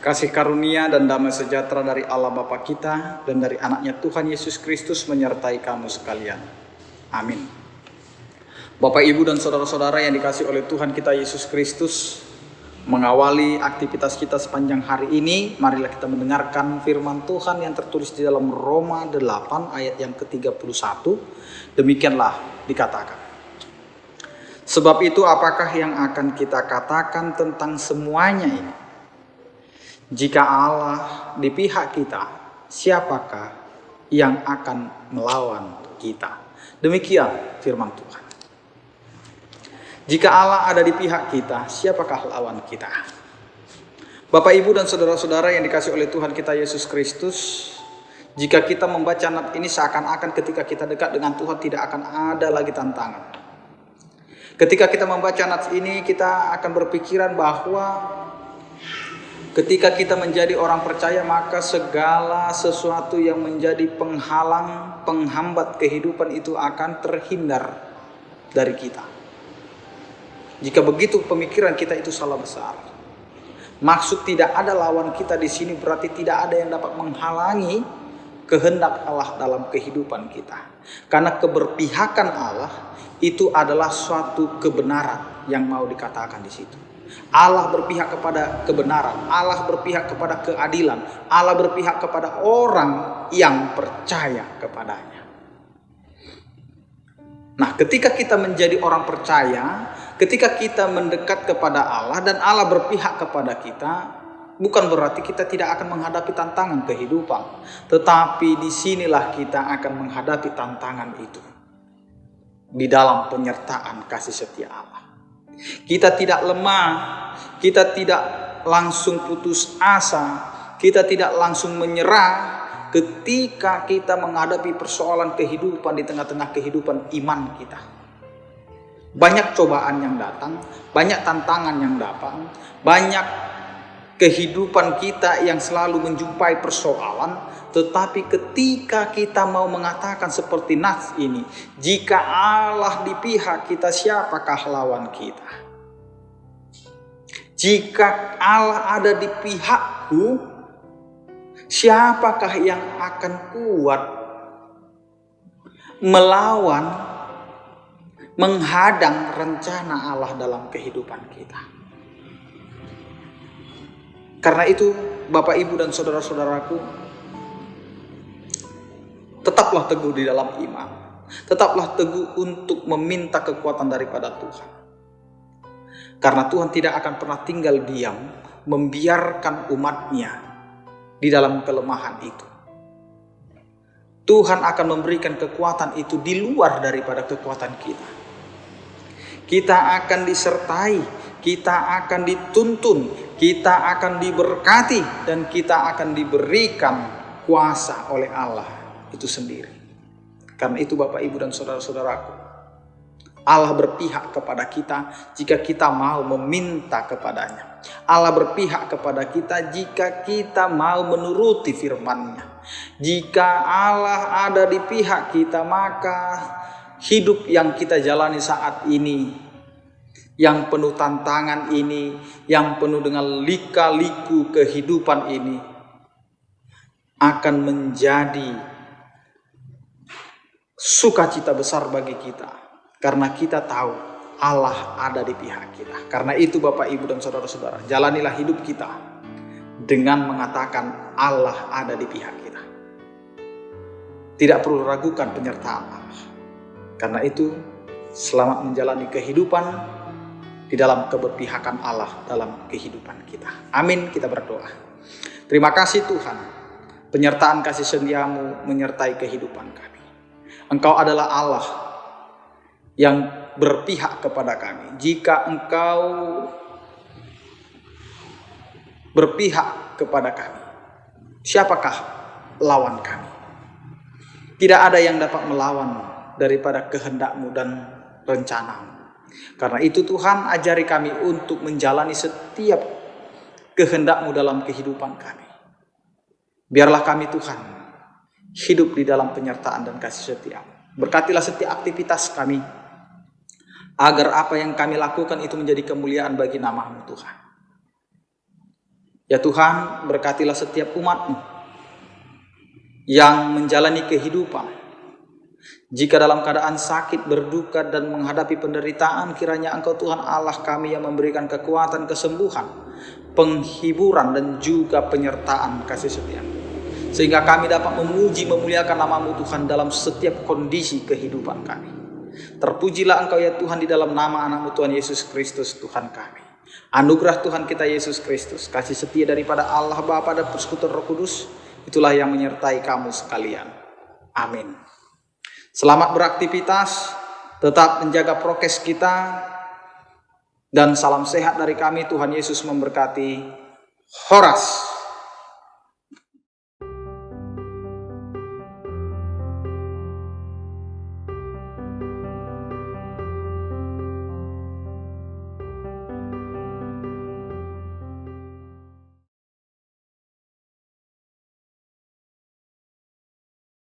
Kasih karunia dan damai sejahtera dari Allah Bapa kita dan dari anaknya Tuhan Yesus Kristus menyertai kamu sekalian. Amin. Bapak, Ibu, dan saudara-saudara yang dikasihi oleh Tuhan kita Yesus Kristus, mengawali aktivitas kita sepanjang hari ini, marilah kita mendengarkan firman Tuhan yang tertulis di dalam Roma 8 ayat yang ke-31. Demikianlah dikatakan. Sebab itu apakah yang akan kita katakan tentang semuanya ini? Jika Allah di pihak kita, siapakah yang akan melawan kita? Demikian firman Tuhan. Jika Allah ada di pihak kita, siapakah lawan kita? Bapak, Ibu, dan saudara-saudara yang dikasihi oleh Tuhan kita Yesus Kristus, jika kita membaca nats ini seakan-akan ketika kita dekat dengan Tuhan tidak akan ada lagi tantangan. Ketika kita membaca nats ini, kita akan berpikiran bahwa ketika kita menjadi orang percaya, maka segala sesuatu yang menjadi penghalang, penghambat kehidupan itu akan terhindar dari kita. Jika begitu pemikiran kita itu salah besar. Maksud tidak ada lawan kita di sini berarti tidak ada yang dapat menghalangi kehendak Allah dalam kehidupan kita. Karena keberpihakan Allah itu adalah suatu kebenaran yang mau dikatakan di situ. Allah berpihak kepada kebenaran, Allah berpihak kepada keadilan, Allah berpihak kepada orang yang percaya kepadanya. Nah, ketika kita menjadi orang percaya, ketika kita mendekat kepada Allah dan Allah berpihak kepada kita, bukan berarti kita tidak akan menghadapi tantangan kehidupan, tetapi disinilah kita akan menghadapi tantangan itu di dalam penyertaan kasih setia Allah. Kita tidak lemah, kita tidak langsung putus asa, kita tidak langsung menyerah ketika kita menghadapi persoalan kehidupan di tengah-tengah kehidupan iman kita. Banyak cobaan yang datang, banyak tantangan yang datang, banyak kehidupan kita yang selalu menjumpai persoalan. Tetapi ketika kita mau mengatakan seperti nats ini, jika Allah di pihak kita, siapakah lawan kita? Jika Allah ada di pihakku, siapakah yang akan kuat melawan, menghadang rencana Allah dalam kehidupan kita? Karena itu, Bapak, Ibu, dan saudara-saudaraku, tetaplah teguh di dalam iman. Tetaplah teguh untuk meminta kekuatan daripada Tuhan. Karena Tuhan tidak akan pernah tinggal diam, membiarkan umatnya di dalam kelemahan itu. Tuhan akan memberikan kekuatan itu di luar daripada kekuatan kita. Kita akan disertai, kita akan dituntun, kita akan diberkati, dan kita akan diberikan kuasa oleh Allah itu sendiri. Karena itu, Bapak, Ibu, dan saudara-saudaraku, Allah berpihak kepada kita jika kita mau meminta kepadanya. Allah berpihak kepada kita jika kita mau menuruti firman-Nya. Jika Allah ada di pihak kita, maka hidup yang kita jalani saat ini, yang penuh tantangan ini, yang penuh dengan lika-liku kehidupan ini, akan menjadi sukacita besar bagi kita. Karena kita tahu Allah ada di pihak kita. Karena itu, Bapak, Ibu, dan saudara-saudara, jalanilah hidup kita dengan mengatakan Allah ada di pihak kita. Tidak perlu ragukan penyertaan Allah. Karena itu, selamat menjalani kehidupan di dalam keberpihakan Allah dalam kehidupan kita. Amin, kita berdoa. Terima kasih Tuhan, penyertaan kasih setiamu menyertai kehidupan kami. Engkau adalah Allah yang berpihak kepada kami. Jika Engkau berpihak kepada kami, siapakah lawan kami? Tidak ada yang dapat melawan daripada kehendak-Mu dan rencana-Mu. Karena itu, Tuhan, ajari kami untuk menjalani setiap kehendak-Mu dalam kehidupan kami. Biarlah kami, Tuhan, hidup di dalam penyertaan dan kasih setia-Mu. Berkatilah setiap aktivitas kami, agar apa yang kami lakukan itu menjadi kemuliaan bagi nama-Mu, Tuhan. Ya Tuhan, berkatilah setiap umat-Mu yang menjalani kehidupan. Jika dalam keadaan sakit, berduka, dan menghadapi penderitaan, kiranya Engkau Tuhan Allah kami yang memberikan kekuatan, kesembuhan, penghiburan, dan juga penyertaan kasih setia. Sehingga kami dapat memuji, memuliakan nama-Mu Tuhan dalam setiap kondisi kehidupan kami. Terpujilah Engkau ya Tuhan di dalam nama anak-Mu Tuhan Yesus Kristus Tuhan kami. Anugerah Tuhan kita Yesus Kristus, kasih setia daripada Allah Bapa dan Persekutuan Roh Kudus, itulah yang menyertai kamu sekalian. Amin. Selamat beraktivitas, tetap menjaga prokes kita, dan salam sehat dari kami. Tuhan Yesus memberkati. Horas.